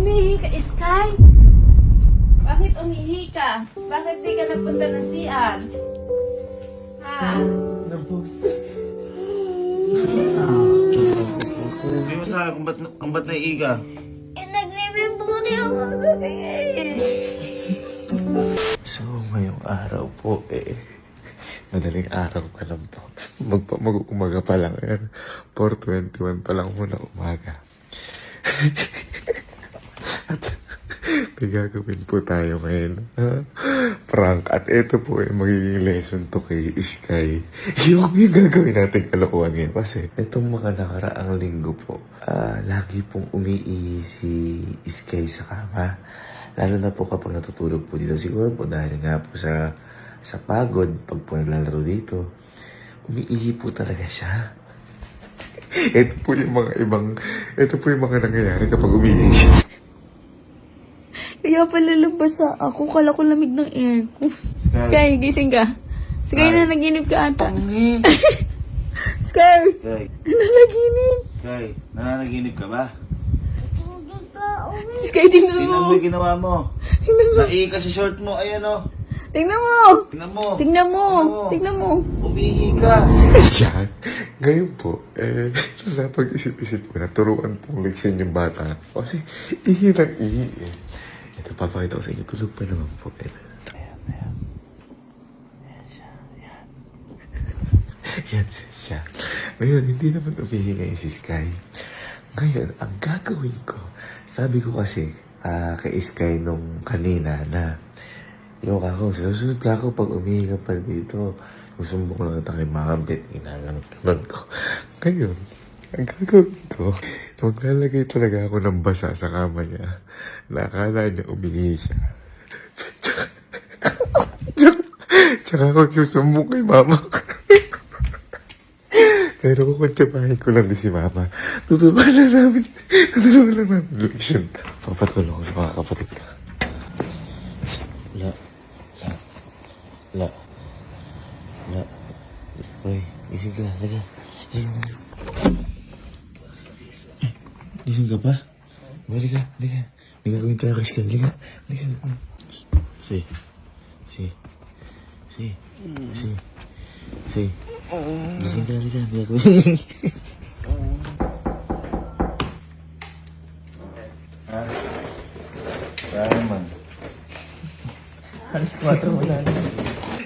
Umihi ka, Sky? Bakit umihi ka? Bakit di ka napunta ng CR? Ha? Nabos. Sabi mo sa akin kung ba't naiiga? Nag-remember ko na yung mga gabi So, ngayong araw po madaling araw pa lang po. Mag-umaga pa lang. 4:21 pa lang muna umaga. At may gagawin po tayo ngayon. Prank. At ito po ay magiging lesson to kay Sky. Yung gagawin natin kalokohan ngayon. Kasi itong mga nakaraang linggo po, lagi pong umiihi si Sky sa kama. Lalo na po kapag natutulog po dito. Siguro po dahil nga po sa pagod, pag po naglalaro dito, umiihi po talaga siya. Ito po yung mga nangyayari kapag umiihi siya. Kaya pala labasa ako. Kala ko lamig ng aircon. Sky, gising ka. Sky, na naginip ka ata. Sky! Sky, Nanaginip. Sky, nananaginip ka ba? Sky, tingnan Tingnan mo. mo yung ginawa mo. Naiiga sa short mo, ayan o. Tingnan mo. Tingnan mo. Tingnan mo. Ano? Tingnan mo. Umiihi ka. Yan. Ngayon po, napag-isip-isip ko na turuan pong leksyon yung bata. Kasi ihi ng ihi eh. Ito, papakita ko sa inyo. Tulog pa naman po. Ayan. Ayan siya. Ayan. Yan siya. Ngayon, hindi naman umihi ngayon si Sky. Ngayon, ang gagawin ko, sabi ko kasi kay Sky nung kanina na yung kako, sa susunod kako pag umihi ka pa dito, susumbong ko lang ito kay Makabit, inalanod ko. Ngayon, ang gagawin ko, maglalagay talaga ako ng basa sa kama niya na akala niya umihi siya. Tsaka ako susumbong kay Mama. Pero kung kuntsabahin ko lang din si Mama, tutulungan lang namin leksyon. Papatulong ko sa mga kapatid ko. La. Uy, gising ka, laga. Gising ka pa? Balik ka. May gagawin tayo kay Sky, laga. Si. Gising ka, laga. May gagawin. Kaya naman. Alas 4 mo na.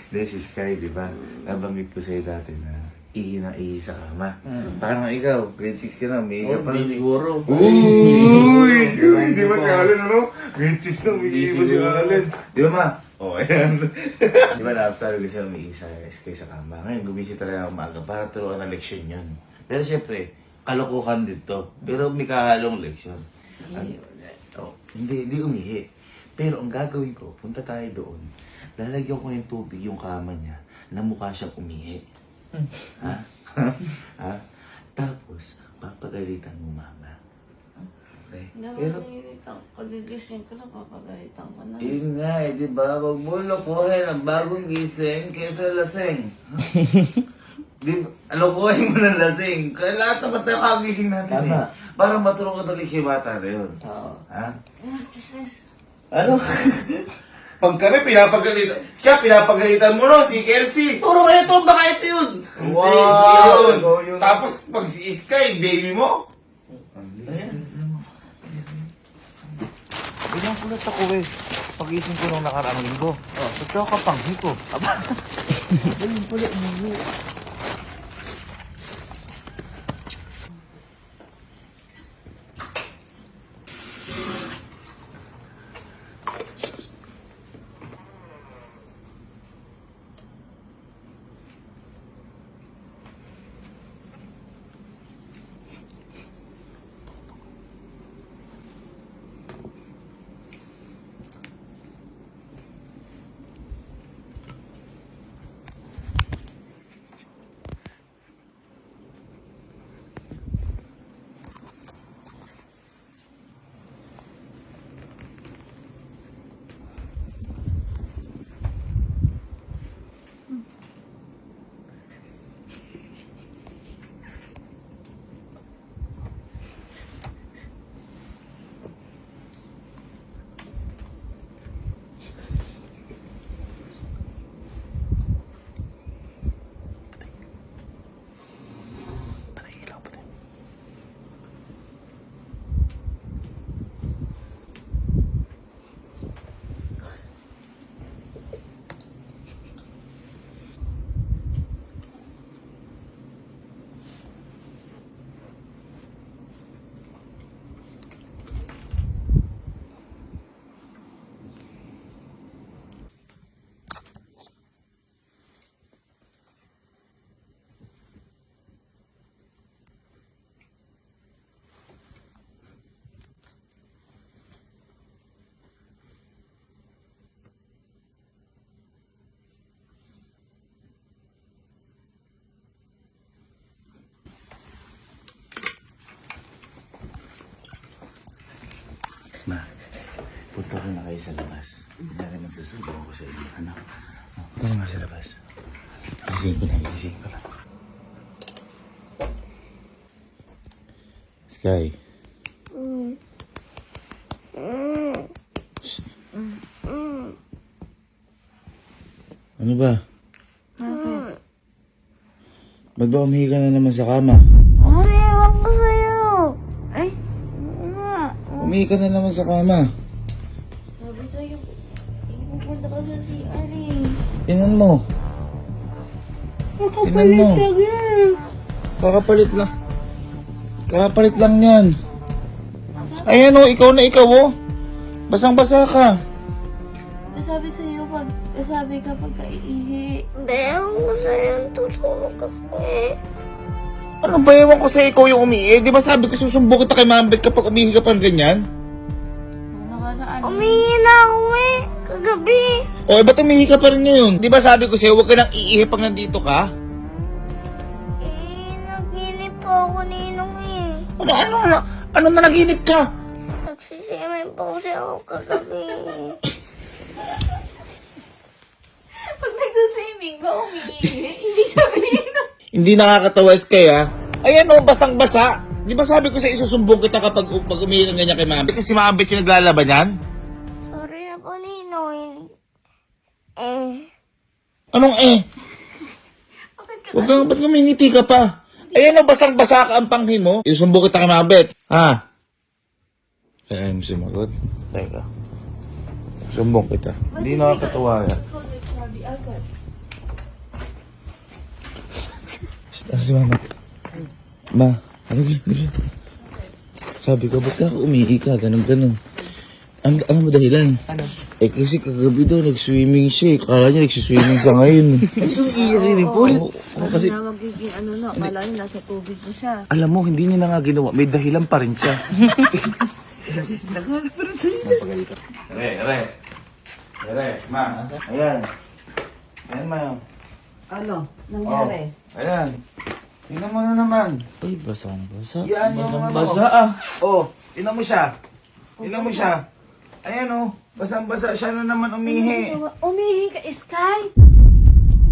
Hindi, si Sky, di ba? Nabanggit ko sa'yo dati na ihi na ihi sa kama. Parang ikaw, grade 6 ka na, may ihi ka pa. siguro. Uy! Hindi ba si Allen, ano? Grade 6 na, umiihi ba si Allen? Di ba, ma? Oo, ayan. Di ba, sabi ko siya umiihi sa Sky sa kama. Ngayon, gumising talaga ako maaga para turuan ng leksyon yun. Pero syempre, kalokohan dito. Pero may kahalong leksyon. Hindi umihi. Pero ang gagawin ko, punta tayo doon. Lalagyan ko yung tubig yung kama niya na mukha siyang umihi. Ha? Ha? Tapos, papagalitan mo mama. Okay? Pero, Pagigising ko lang, papagalitan ko na. yun nga eh, di ba? Huwag mo lokohin ang bagong gising kaysa lasing. Di ba? Lokohin mo ng lasing. Kaya lahat naman tayo kagising natin eh. Para matulong ka tuloy siya bata na yun. Oo. Ha? Ano? Pag kami pinapagalitan, pinapagalitan mo no, si Kelsey. Turo kayo to, baka ito yun. Wow! Yun. Tapos pag si Sky, baby mo. Ayan. Bilang kulat ako eh. Pag-ising ko nung nakaraang linggo. Oh, ba't kapanghi ko? Aba. Ayun pala, umuwi. Ma, punta ko na kayo sa labas. Kunyari magsusubo ako sa inyo. Ano? Punta ko nga sa labas. Gising ko na. Sky. Shh. Ano ba? Ba't ba umihi ka na naman sa kama? Ewan ko sa'yo. Ay, nga. Umihi ka na naman sa kama. Sabi sa'yo, ipupunta ka sa CR eh. Tingnan mo. Tingnan mo. lang yan. Kakapalit lang. Kakapalit lang yan. Ayan o, ikaw oh. Basang-basa ka. Sabi sa'yo, sabi ka pagkaiihi. Ewan ko sa'yo, tutulog kasi. Ano ba ewan ko sa ikaw yung umihi? Di ba sabi ko susumbo kita kay Mambet kapag umihi ka pang ganyan? Nung nakaraan. Umihi na ako eh, kagabi. O, ba't umihi ka pa rin ngayon? Di ba sabi ko sa'yo, huwag ka nang iihi pag nandito ka? Naginip po ako ninong eh. Ano na naginip ka? Nagsisimin po kasi ako kagabi. Pag nagsuswimming ba umiihi? Ibig sabihin Hindi nakakatawa Sky ha. Ayan o, basang-basa. Di ba sabi ko sa isusumbong kita kapag umihi ka ganyan kay Mambet? Kasi si Mambet yung naglalaban yan? Sorry na po ninong. Anong Huwag kang, ba't ngumingiti ka pa? Ayan o, basang-basa ka ang panghin mo. Isusumbong kita kay Mambet. Ha? Kaya mo sumagot. Teka. Sumbong kita. Hindi nakakatawa yan. sabi agad. Si Mama. Ma, ano ba? Sabi ko, ba't ka umihi ka? Ganun. Ano mo dahilan? Ano? Kasi kagabi daw, nag-swimming siya. Kala niya nagsiswimming ka ngayon. Yung swimming pool? Kasi, Na magiging akala niya nasa tubig na siya. alam mo, hindi niya na nga ginawa. May dahilan pa rin siya. Re, ma. Ayan. Ayan, ma. Ano? Nangyari? Ayan. Tingnan mo na naman. Ay, basang-basa. Yan yung Basang-basa ano. Oh, tingnan mo siya. Tingnan mo siya. Ayan oh, basang-basa siya na naman umihi. Umihi ka, Sky?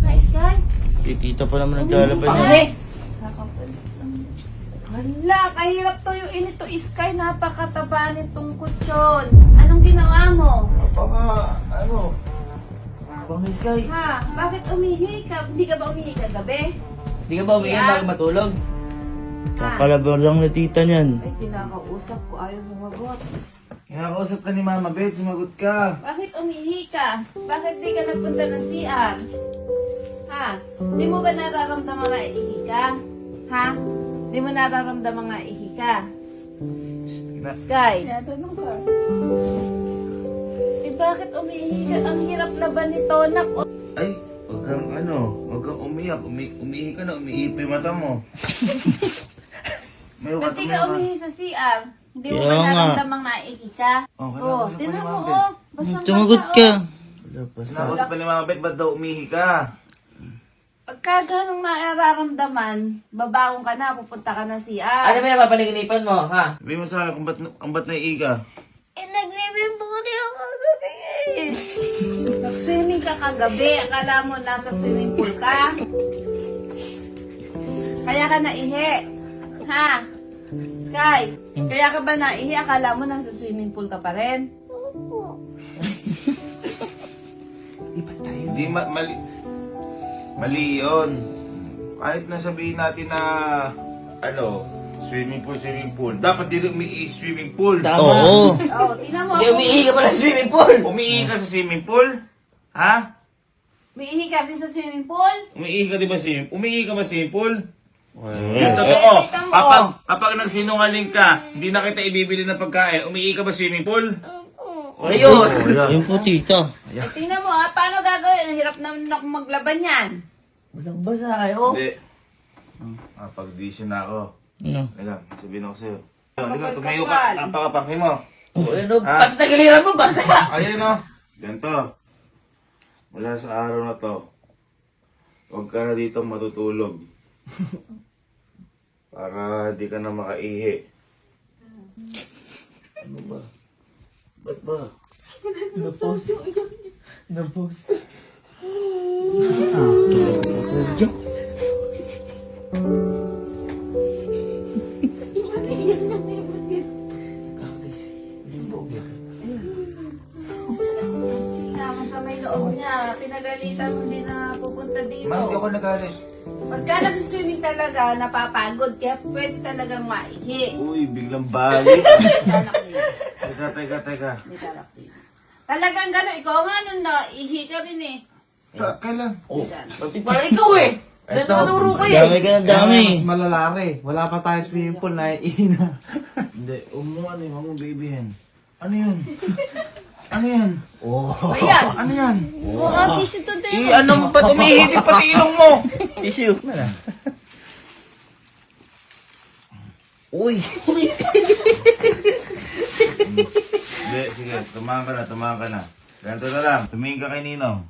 Ha, Sky? Tita pa naman naglalaban yan. Hala, kahirap to yung inito, Sky. Napakataba nitong kutsyon. Anong ginawa mo? Baka, ano, Bang Sky, Ha? Bakit umihi ka? Hindi ka ba umihi kagabi? di ka ba umiiyak Siya? bago matulog? Ha? Kakalaban lang na tita niyan. Ay, kinakausap ko. Ayaw sumagot. kinakausap ka ni Mama Bet, sumagot ka. Bakit umihi ka? Bakit di ka napunta ng CR? Ha? Di mo ba nararamdaman na ihi ka? Ha? Di mo nararamdaman nga ihi ka? Sky? Tinatanong ka. Eh bakit umihi ka? Ang hirap na ba nito? Ay, huwag kang huwag kang umiyak. Umihi ka na, umiipi mata mo. May Ba't di ka umihi sa CR? Hindi mo Kaya ba nga. nararamdaman na ihi ka? Oh, Oh, kinakausap pa ni tinan mo Mama Bet. oh. Basang-basa Tumagot ka. oh. Kinakausap pa ni Mama Bet, ba't daw umihi ka? Pagka ganong nararamdaman, babangon ka na, pupunta ka na CR. Ano ba yung mapanaginipan mo, ha? Sabi mo sa akin kung ba't naiihi ka. Naglimin po kasi ako kagabi eh. Nag-swimming ka kagabi, akala mo nasa swimming pool ka. Kaya ka naihi. Ha? Sky, kaya ka ba naihi, akala mo nasa swimming pool ka pa rin? Hindi mali yun. Kahit na sabihin natin na swimming pool. Dapat din swimming pool. Tama. Oo. Oo, tingnan mo. Hindi umiihi ka pa ng swimming pool. Umiihi ka sa swimming pool? Ha? Umiihi ka din sa swimming pool? Umiihi ka di ba umiihi ka ba sa swimming pool? Well, Yung totoo. ikaw mo. Kapag nagsinungaling ka, hindi na kita ibibili ng pagkain, umiihi ka ba sa swimming pool? Ayun. Yung po tita. Tingnan mo paano gagawin? Ang hirap naman ako maglaban yan. Basang-basa kayo. Hindi. Pag-audition na ako. Ano? Halika, sabihin ako sa'yo. Halika, tumayo ka. Napakapanghi mo. Ano? Pati tagiliran mo, basa ka. Ayan o. Ganito. Mula sa araw na to, huwag ka na dito matutulog. Para di ka na makaihi. Ano ba? Ba't ba? Na-post. Na-post. Kasi nga, masamay loob niya. Pinagalitan mo din na pupunta dito. Ma, hindi ako nagalit. Pagka nag-swimming talaga, napapagod. Kaya pwede talagang maihi. Uy, biglang balik. Anak niya. Teka. May kalak din. Talagang gano'n. Ikaw nga nun na, ihi ka rin eh. Kailan? Oh, pati pala ikaw eh. Nanuro kayo. Dami ka ng dami. Mas malalaki. Wala pa tayong swimming pool na iina. Hindi, ano yung mga baby hen? Ano yun? Ano yan? Oh. Ayan. Ano yan? Mukhang tissue to din. Anong ba't umihitig pati ilong mo? Issue. Uy! Hindi, sige. Tumahan ka na. Ganito na lang. Tumingin ka kay Ninong.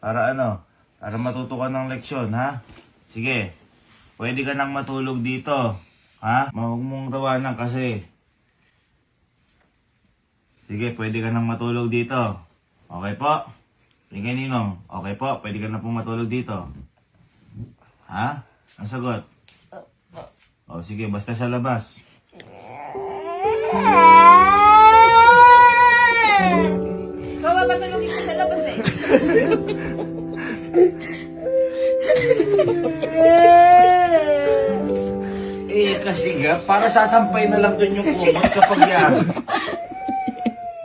Para ano? Para matuto ka ng leksyon, ha? Sige. Pwede ka nang matulog dito. Ha? Huwag mong tawanan kasi. Sige, pwede ka nang matulog dito. Okay po? Tingin kay Ninong. Okay po, pwede ka na pong matulog dito. Ha? Ang sagot? O sige, basta sa labas. Ikaw ba patulogin ko sa labas eh? Kasi nga, para sasampay na lang dun yung kumot kapag yan.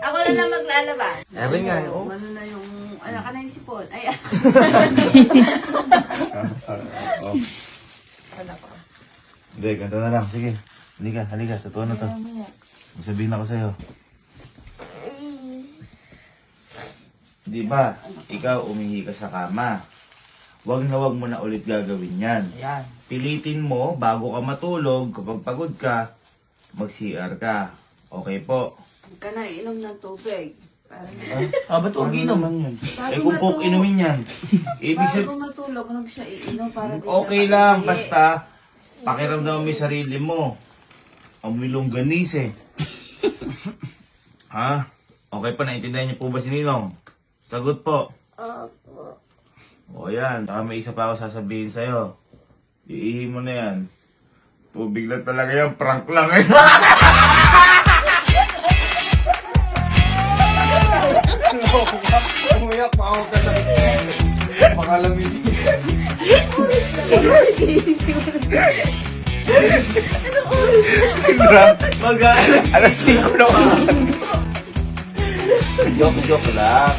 Ako na lang maglalaba. Eri nga, oh. Ano na yung, ano ka na yung sipon? Ay, Hindi, ganito na lang. Sige. Halika. Totoo na to. May sabihin ako sa'yo. Di ba, ikaw umihi ka sa kama. Wag mo na ulit gagawin yan. Ayan. Pilitin mo, bago ka matulog, kapag pagod ka, mag-CR ka. Okay po. huwag ka na inom ng tubig. Ba't huwag inom? Kung coke inumin yan. Ibig sabihin, Bago matulog, huwag siya iinom para di okay siya lang, maihi. basta pakiramdam mo yung sarili mo. Amoy longganis eh. Ha? Okay pa, naintindihan niyo po ba si Ninong? Sagot po. Opo. O yan, saka may isa pa ako sasabihin sa'yo. Iihi mo na yan. Tubig lang talaga yan, prank lang eh. Umuyak pa ako ka sa makalamin. Alas 5 na Joke lang.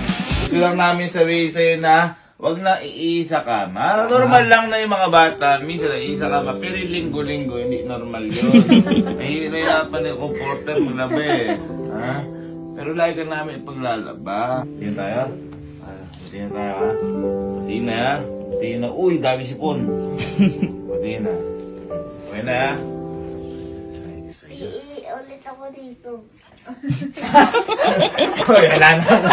Gusto lang namin sabihin sa'yo na wag na iisa ka. Normal lang na yung mga bata. Minsan iisa ka pa. Pero yung linggo-linggo, hindi normal yun. Nahihirapan yung comforter maglaba eh. Ha? Pero lagi ka namin ipaglalaba. Tingin tayo? Tingin tayo ha? Tingin na ha? Tingin na. Uy, dami sipon. Tingin na. Okay na ha? Iihi ulit ako dito. Uy, wala na.